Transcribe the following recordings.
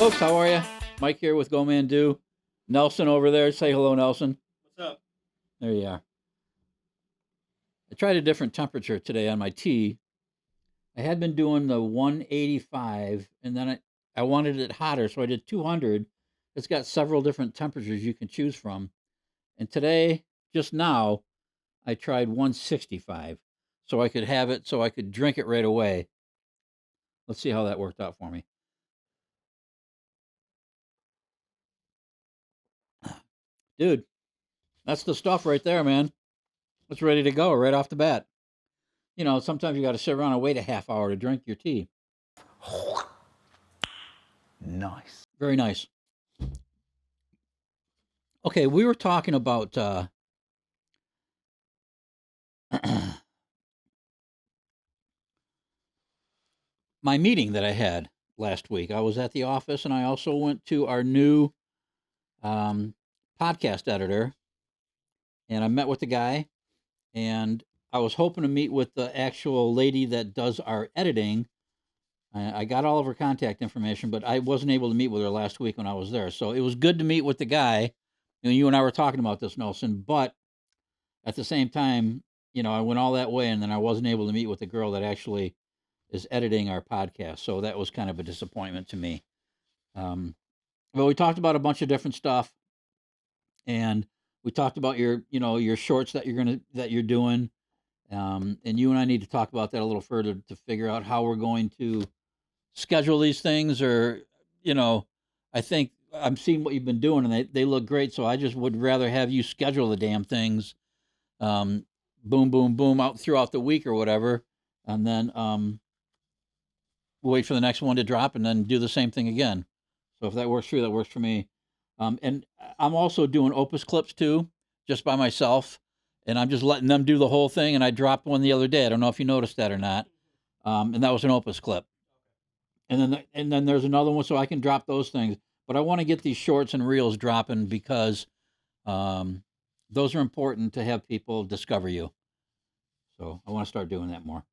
Folks, how are you? Mike here with GoManDo. Nelson over there. Say hello, Nelson. What's up? There you are. I tried a different temperature today on my tea. I had been doing the 185, and then I wanted it hotter, so I did 200. It's got several different temperatures you can choose from. And today, just now, I tried 165, so I could have it, so I could drink it right away. Let's see how that worked out for me. Dude, that's the stuff right there, man. It's ready to go right off the bat. You know, sometimes you got to sit around and wait a half hour to drink your tea. Nice. Very nice. Okay, we were talking about my meeting that I had last week. I was at the office, and I also went to our new podcast editor, and I met with the guy, and I was hoping to meet with the actual lady that does our editing. I got all of her contact information, but I wasn't able to meet with her last week when I was there. So it was good to meet with the guy. And you and I were talking about this, Nelson, but at the same time, you know, I went all that way, and then I wasn't able to meet with the girl that actually is editing our podcast. So that was kind of a disappointment to me. But we talked about a bunch of different stuff, and we talked about your shorts that you're doing. And you and I need to talk about that a little further to figure out how we're going to schedule these things, or, I think I'm seeing what you've been doing, and they look great. So I just would rather have you schedule the damn things, boom, boom, boom, out throughout the week or whatever. And then, wait for the next one to drop and then do the same thing again. So if that works for you, that works for me. And I'm also doing Opus clips too, just by myself. And I'm just letting them do the whole thing. And I dropped one the other day. I don't know if you noticed that or not. And that was an Opus clip. And then there's another one, so I can drop those things. But I want to get these shorts and reels dropping because those are important to have people discover you. So I want to start doing that more.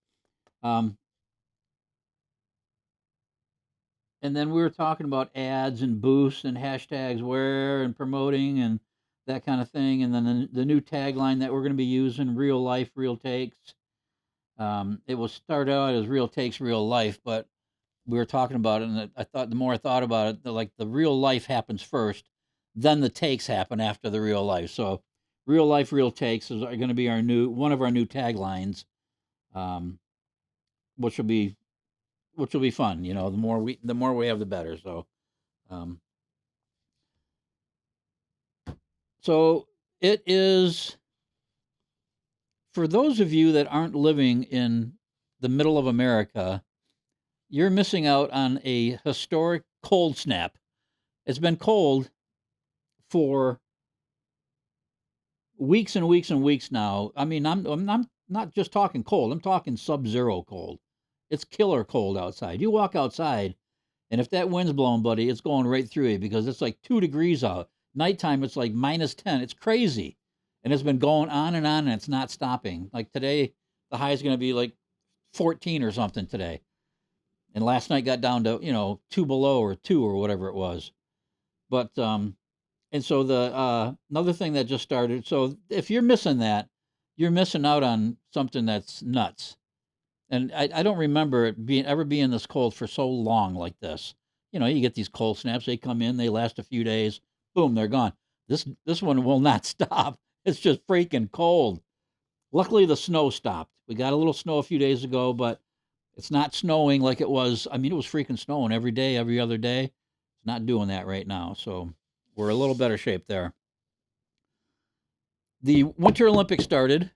And then we were talking about ads and boosts and hashtags where and promoting and that kind of thing. And then the new tagline that we're going to be using, real life, real takes. It was started out as real takes, real life, but we were talking about it, and I thought the more I thought about it, the real life happens first, then the takes happen after the real life. So real life, real takes are going to be one of our new taglines, which will be fun. You know, the more we have, the better. So it is, for those of you that aren't living in the middle of America, you're missing out on a historic cold snap. It's been cold for weeks and weeks and weeks now. I mean, I'm not just talking cold. I'm talking sub-zero cold. It's killer cold outside. You walk outside, and if that wind's blowing, buddy, it's going right through you because it's like 2 degrees out. Nighttime, it's like -10. It's crazy. And it's been going on, and it's not stopping. Like today, the high is going to be like 14 or something today. And last night got down to, 2 below or 2 or whatever it was. But, and so another thing that just started. So if you're missing that, you're missing out on something that's nuts. And I don't remember it ever being this cold for so long like this. You know, you get these cold snaps, they come in, they last a few days, boom, they're gone. This one will not stop. It's just freaking cold. Luckily, the snow stopped. We got a little snow a few days ago, but it's not snowing like it was. I mean, it was freaking snowing every day, every other day. It's not doing that right now. So we're a little better shape there. The Winter Olympics started.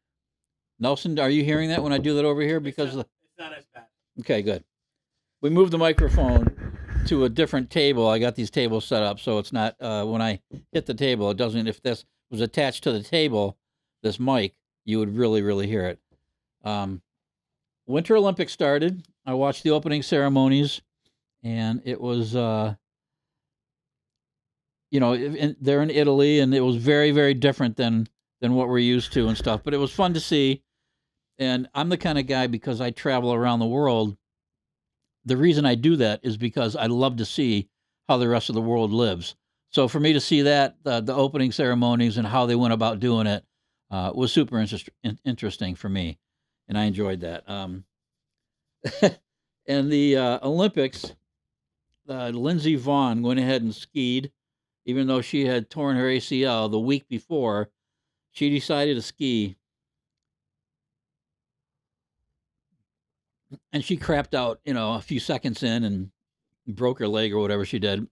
Nelson, are you hearing that when I do that over here? Because it's not as bad. Okay, good. We moved the microphone to a different table. I got these tables set up so it's not, when I hit the table, it doesn't, if this was attached to the table, this mic, you would really, really hear it. Winter Olympics started. I watched the opening ceremonies, and it was, they're in Italy, and it was very, very different than what we're used to and stuff. But it was fun to see. And I'm the kind of guy, because I travel around the world, the reason I do that is because I love to see how the rest of the world lives. So for me to see that, the opening ceremonies and how they went about doing it was super interesting for me, and I enjoyed that. And the Olympics, Lindsey Vonn went ahead and skied, even though she had torn her ACL the week before. She decided to ski, and she crapped out, a few seconds in and broke her leg or whatever she did.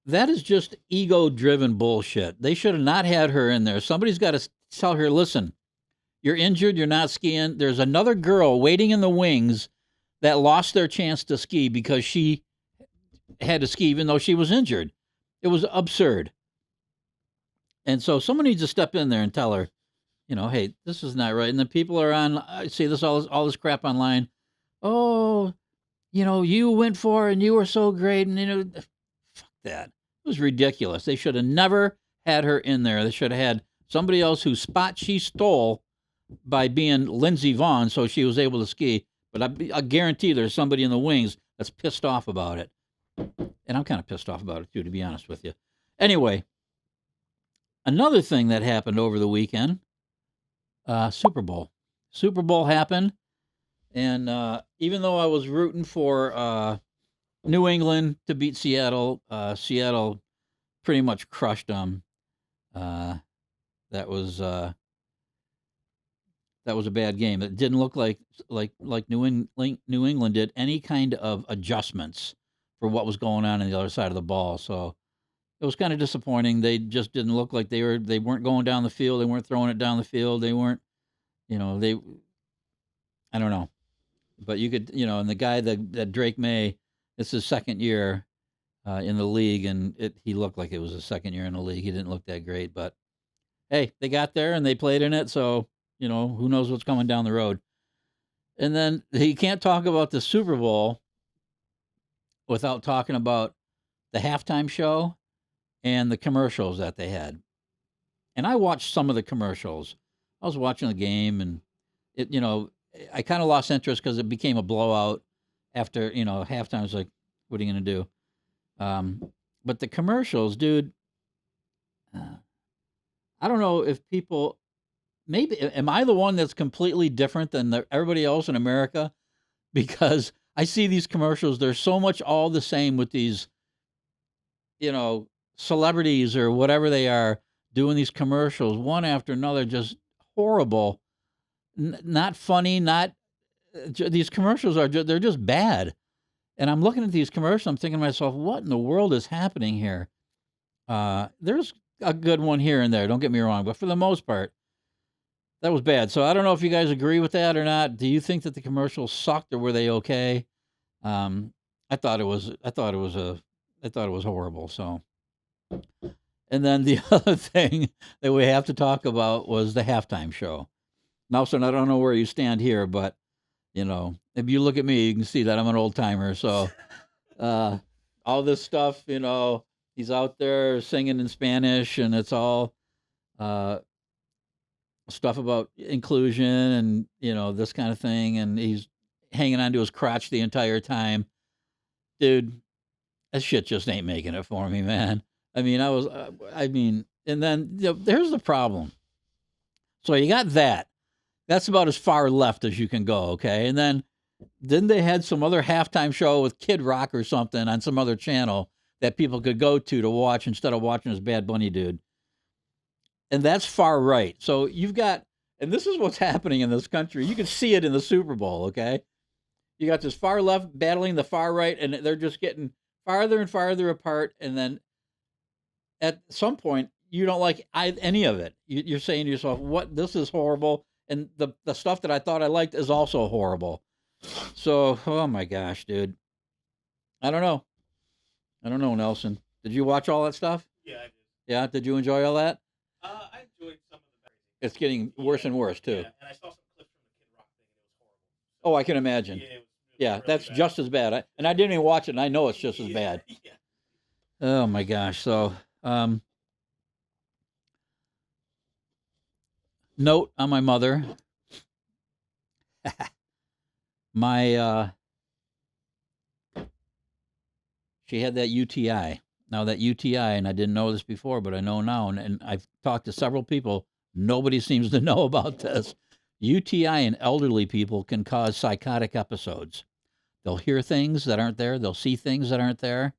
That is just ego-driven bullshit. They should have not had her in there. Somebody's got to tell her, listen, you're injured, you're not skiing. There's another girl waiting in the wings that lost their chance to ski because she had to ski even though she was injured. It was absurd. And so someone needs to step in there and tell her, hey, this is not right. And then people are on, I see all this crap online. Oh, you went for it and you were so great. And, fuck that. It was ridiculous. They should have never had her in there. They should have had somebody else whose spot she stole by being Lindsey Vonn so she was able to ski. But I guarantee there's somebody in the wings that's pissed off about it. And I'm kind of pissed off about it, too, to be honest with you. Anyway, another thing that happened over the weekend, Super Bowl. Super Bowl happened, and even though I was rooting for New England to beat Seattle, Seattle pretty much crushed them. That was a bad game. It didn't look like New England did any kind of adjustments for what was going on the other side of the ball. So it was kind of disappointing. They just didn't look like they weren't going down the field. They weren't throwing it down the field. They weren't, I don't know. But you could, and the guy that Drake May, it's his second year in the league, and he looked like it was his second year in the league. He didn't look that great, but hey, they got there and they played in it, so, who knows what's coming down the road. And then you can't talk about the Super Bowl without talking about the halftime show and the commercials that they had. And I watched some of the commercials. I was watching the game, and I kind of lost interest because it became a blowout after, halftime. I was like, what are you going to do? But the commercials, dude, I don't know if people, maybe, am I the one that's completely different than everybody else in America? Because I see these commercials, they're so much all the same with these, celebrities or whatever they are doing these commercials, one after another, just horrible, not funny, these commercials they're just bad. And I'm looking at these commercials, I'm thinking to myself, what in the world is happening here? There's a good one here and there, don't get me wrong, but for the most part, that was bad. So I don't know if you guys agree with that or not. Do you think that the commercials sucked, or were they okay? I thought it was horrible. So, and then the other thing that we have to talk about was the halftime show. Nelson, I don't know where you stand here, but if you look at me, you can see that I'm an old timer. So, all this stuff, he's out there singing in Spanish, and it's all stuff about inclusion and this kind of thing, and he's hanging onto his crotch the entire time. Dude, that shit just ain't making it for me, man. I mean, and then there's the problem. So you got that. That's about as far left as you can go, okay? And then they had some other halftime show with Kid Rock or something on some other channel that people could go to watch instead of watching this Bad Bunny dude. And that's far right. So you've got, and this is what's happening in this country. You can see it in the Super Bowl, okay? You got this far left battling the far right, and they're just getting farther and farther apart. And then at some point, you don't like any of it. You're saying to yourself, "What? This is horrible." And the stuff that I thought I liked is also horrible. So, oh my gosh, dude. I don't know, Nelson. Did you watch all that stuff? Yeah, I did. Yeah, did you enjoy all that? I enjoyed some of the better. It's getting worse and worse too. Yeah, and I saw some clips from the Kid Rock thing, and it was horrible. Oh, I can imagine. Yeah, it was Yeah, really that's bad. just as bad. And I didn't even watch it, and I know it's just as bad. Yeah. Oh my gosh. So, note on my mother. My she had that UTI. Now that UTI, and I didn't know this before, but I know now, and I've talked to several people. Nobody seems to know about this. UTI in elderly people can cause psychotic episodes. They'll hear things that aren't there. They'll see things that aren't there.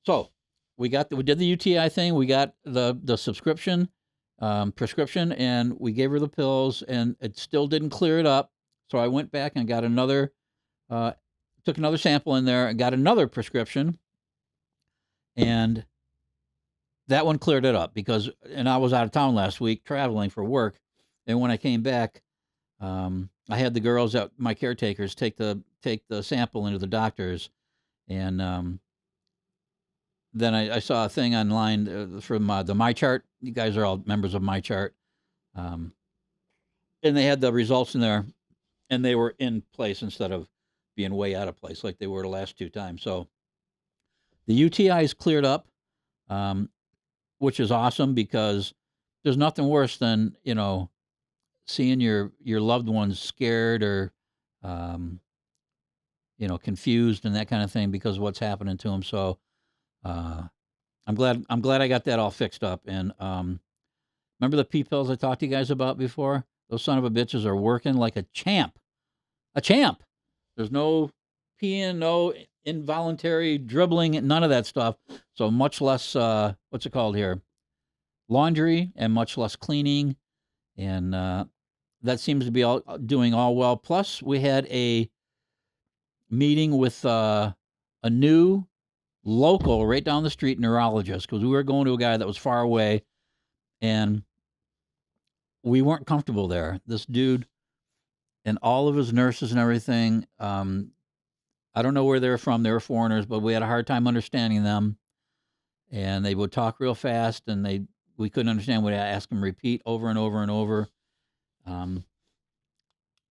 So we did the UTI thing. We got the subscription, prescription, and we gave her the pills, and it still didn't clear it up. So I went back and got another, took another sample in there and got another prescription, and that one cleared it up and I was out of town last week traveling for work, and when I came back, I had the girls my caretakers take the sample into the doctor's, and then I saw a thing online from the MyChart. You guys are all members of MyChart, and they had the results in there, and they were in place instead of being way out of place like they were the last two times. So the UTI is cleared up, which is awesome because there's nothing worse than seeing your loved ones scared or confused and that kind of thing because of what's happening to them. So I'm glad I got that all fixed up. And remember the pee pills I talked to you guys about before? Those son of a bitches are working like a champ. A champ. There's no peeing, no involuntary dribbling, none of that stuff. So much less, what's it called here? Laundry, and much less cleaning. And that seems to be doing all well. Plus, we had a meeting with a new local right down the street neurologist, because we were going to a guy that was far away, and we weren't comfortable there. This dude and all of his nurses and everything, I don't know where they were from. They were foreigners, but we had a hard time understanding them, and they would talk real fast, and we couldn't understand what I asked them to repeat over and over and over. And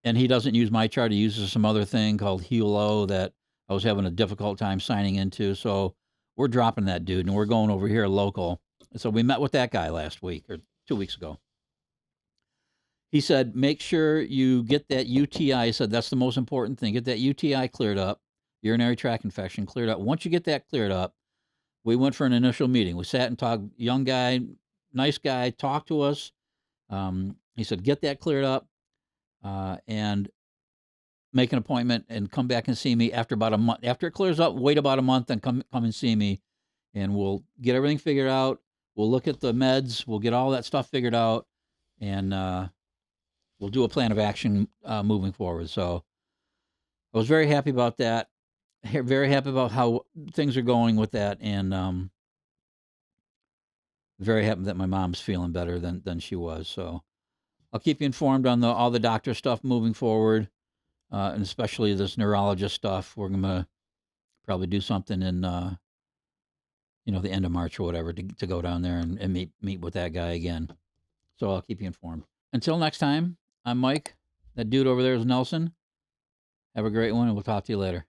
he doesn't use MyChart. He uses some other thing called Helo that I was having a difficult time signing into. So we're dropping that dude, and we're going over here local. So we met with that guy last week or 2 weeks ago. He said, make sure you get that UTI. He said, that's the most important thing. Get that UTI cleared up, urinary tract infection cleared up. Once you get that cleared up, we went for an initial meeting. We sat and talked. Young guy, nice guy, talked to us. He said, get that cleared up and make an appointment and come back and see me after about a month. After it clears up, wait about a month and come and see me, and we'll get everything figured out. We'll look at the meds. We'll get all that stuff figured out, and we'll do a plan of action moving forward. So I was very happy about that. Very happy about how things are going with that, and very happy that my mom's feeling better than she was. So I'll keep you informed on all the doctor stuff moving forward, and especially this neurologist stuff. We're gonna probably do something in the end of March or whatever to go down there and meet with that guy again. So I'll keep you informed. Until next time, I'm Mike. That dude over there is Nelson. Have a great one, and we'll talk to you later.